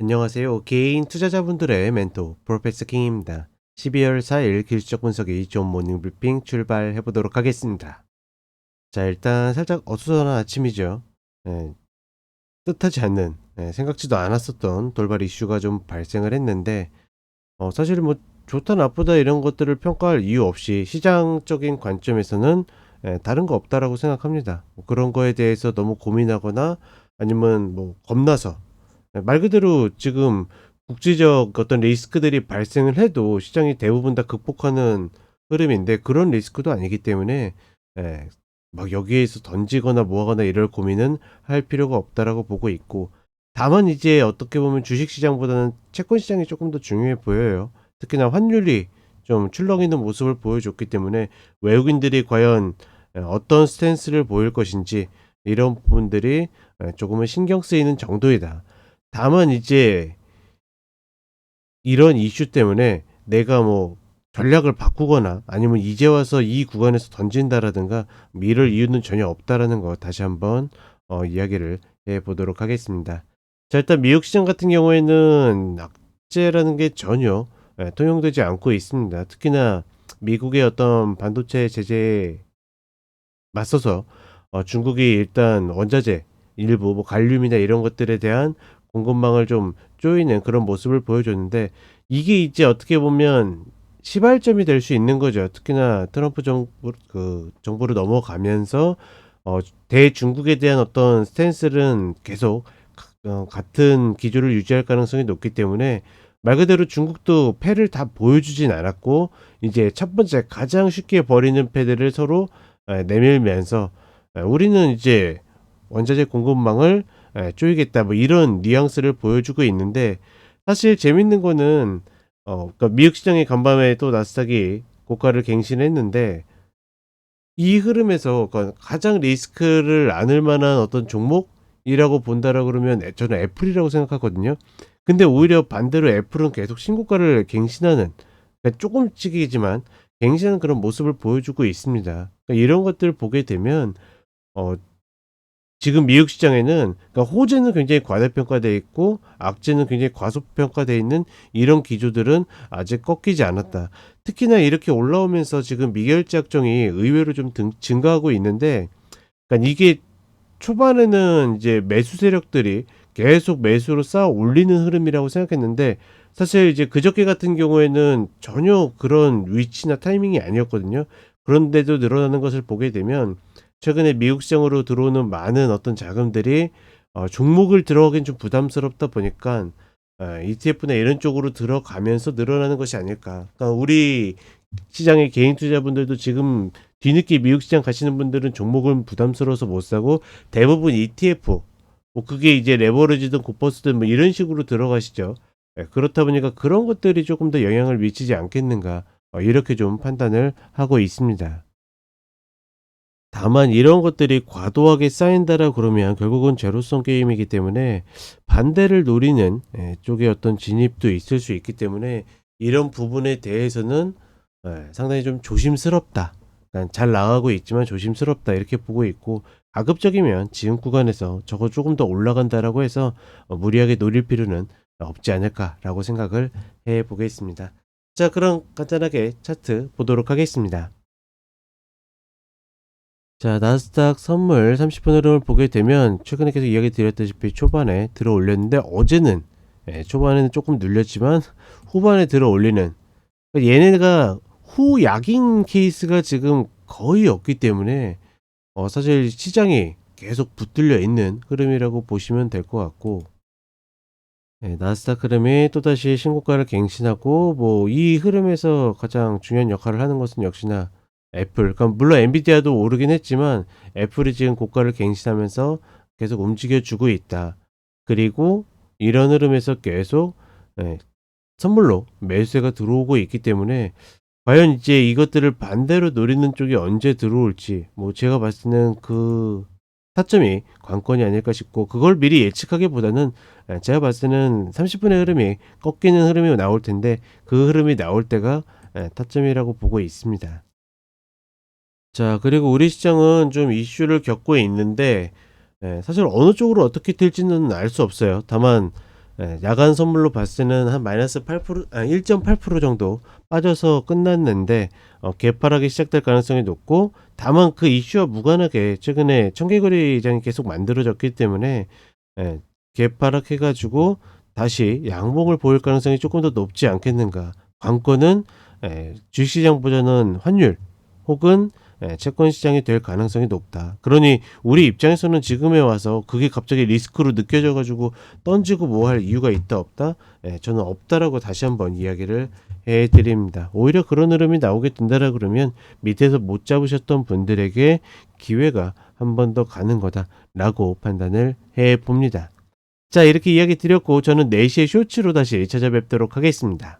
안녕하세요. 개인 투자자분들의 멘토 프로페서 킹입니다. 12월 4일 기술적 분석이 존 모닝 브리핑 출발해 보도록 하겠습니다. 자, 일단 살짝 어수선한 아침이죠. 예, 뜻하지 않는, 생각지도 않았었던 돌발 이슈가 좀 발생을 했는데, 사실 뭐 좋다 나쁘다 이런 것들을 평가할 이유 없이 시장적인 관점에서는 다른 거 없다라고 생각합니다. 뭐 그런 거에 대해서 너무 고민하거나 아니면 뭐 겁나서, 말 그대로 지금 국제적 어떤 리스크들이 발생을 해도 시장이 대부분 다 극복하는 흐름인데, 그런 리스크도 아니기 때문에 예, 막 여기에서 던지거나 뭐 하거나 이럴 고민은 할 필요가 없다라고 보고 있고, 다만 이제 어떻게 보면 주식 시장보다는 채권 시장이 조금 더 중요해 보여요. 특히나 환율이 좀 출렁이는 모습을 보여줬기 때문에 외국인들이 과연 어떤 스탠스를 보일 것인지, 이런 부분들이 조금은 신경 쓰이는 정도이다. 다만 이제 이런 이슈 때문에 내가 뭐 전략을 바꾸거나 아니면 이제 와서 이 구간에서 던진다라든가 이럴 이유는 전혀 없다라는 거 다시 한번 이야기를 해 보도록 하겠습니다. 자, 일단 미국 시장 같은 경우에는 악재라는 게 전혀 통용되지 않고 있습니다. 특히나 미국의 어떤 반도체 제재에 맞서서 중국이 일단 원자재 일부 뭐 갈륨이나 이런 것들에 대한 공급망을 좀 조이는 그런 모습을 보여줬는데, 이게 이제 어떻게 보면 시발점이 될 수 있는 거죠. 특히나 트럼프 정부로 넘어가면서 어 대중국에 대한 어떤 스탠스는 계속 같은 기조를 유지할 가능성이 높기 때문에, 말 그대로 중국도 패를 다 보여주진 않았고 이제 첫 번째 가장 쉽게 버리는 패들을 서로 내밀면서 우리는 이제 원자재 공급망을 쪼이겠다 뭐 이런 뉘앙스를 보여주고 있는데, 사실 재밌는 거는 그러니까 미국 시장의 간밤에 또 나스닥이 고가를 갱신했는데, 이 흐름에서 그러니까 가장 리스크를 안을 만한 어떤 종목이라고 본다라 그러면 저는 애플이라고 생각하거든요. 근데 오히려 반대로 애플은 계속 신고가를 갱신하는, 그러니까 조금씩이지만 갱신하는 그런 모습을 보여주고 있습니다. 그러니까 이런 것들을 보게 되면 어 지금 미국 시장에는, 그러니까 호재는 굉장히 과대평가되어 있고 악재는 굉장히 과소평가되어 있는 이런 기조들은 아직 꺾이지 않았다. 특히나 이렇게 올라오면서 지금 미결제 약정이 의외로 좀 증가하고 있는데, 그러니까 이게 초반에는 이제 매수 세력들이 계속 매수로 쌓아 올리는 흐름이라고 생각했는데, 사실 이제 그저께 같은 경우에는 전혀 그런 위치나 타이밍이 아니었거든요. 그런데도 늘어나는 것을 보게 되면 최근에 미국 시장으로 들어오는 많은 어떤 자금들이 종목을 들어가긴 좀 부담스럽다 보니까 ETF나 이런 쪽으로 들어가면서 늘어나는 것이 아닐까. 그러니까 우리 시장의 개인 투자분들도 지금 뒤늦게 미국 시장 가시는 분들은 종목은 부담스러워서 못 사고 대부분 ETF, 뭐 그게 이제 레버리지든 고퍼스든 뭐 이런 식으로 들어가시죠. 그렇다 보니까 그런 것들이 조금 더 영향을 미치지 않겠는가, 이렇게 좀 판단을 하고 있습니다. 다만 이런 것들이 과도하게 쌓인다라 그러면 결국은 제로섬 게임이기 때문에 반대를 노리는 쪽의 어떤 진입도 있을 수 있기 때문에, 이런 부분에 대해서는 상당히 좀 조심스럽다. 그러니까 잘 나가고 있지만 조심스럽다 이렇게 보고 있고, 가급적이면 지금 구간에서 저거 조금 더 올라간다라고 해서 무리하게 노릴 필요는 없지 않을까라고 생각을 해 보겠습니다. 자, 그럼 간단하게 차트 보도록 하겠습니다. 자, 나스닥 선물 30분 흐름을 보게 되면 최근에 계속 이야기 드렸다시피 초반에 들어 올렸는데, 어제는 초반에는 조금 눌렸지만 후반에 들어 올리는, 그러니까 얘네가 후약인 케이스가 지금 거의 없기 때문에 사실 시장이 계속 붙들려 있는 흐름이라고 보시면 될 것 같고, 나스닥 흐름이 또다시 신고가를 갱신하고 뭐 이 흐름에서 가장 중요한 역할을 하는 것은 역시나 애플. 그러니까 물론 엔비디아도 오르긴 했지만 애플이 지금 고가를 갱신하면서 계속 움직여 주고 있다. 그리고 이런 흐름에서 계속 예, 선물로 매수세가 들어오고 있기 때문에 과연 이제 이것들을 반대로 노리는 쪽이 언제 들어올지, 뭐 제가 봤을 때는 그 타점이 관건이 아닐까 싶고, 그걸 미리 예측하기보다는 제가 봤을 때는 30분의 흐름이 꺾이는 흐름이 나올 텐데, 그 흐름이 나올 때가 타점이라고 보고 있습니다. 자, 그리고 우리 시장은 좀 이슈를 겪고 있는데 사실 어느 쪽으로 어떻게 될지는 알 수 없어요. 다만 야간 선물로 봤을 때는 한 마이너스 8%, 1.8% 정도 빠져서 끝났는데 개파락이 시작될 가능성이 높고, 다만 그 이슈와 무관하게 최근에 청개거래장이 계속 만들어졌기 때문에 개파락해가지고 다시 양봉을 보일 가능성이 조금 더 높지 않겠는가. 관건은 주식시장보다는 환율 혹은 채권 시장이 될 가능성이 높다. 그러니 우리 입장에서는 지금에 와서 그게 갑자기 리스크로 느껴져 가지고 던지고 뭐 할 이유가 있다 없다? 저는 없다라고 다시 한번 이야기를 해 드립니다. 오히려 그런 흐름이 나오게 된다라 그러면 밑에서 못 잡으셨던 분들에게 기회가 한 번 더 가는 거다라고 판단을 해 봅니다. 자, 이렇게 이야기 드렸고 저는 4시에 쇼츠로 다시 찾아뵙도록 하겠습니다.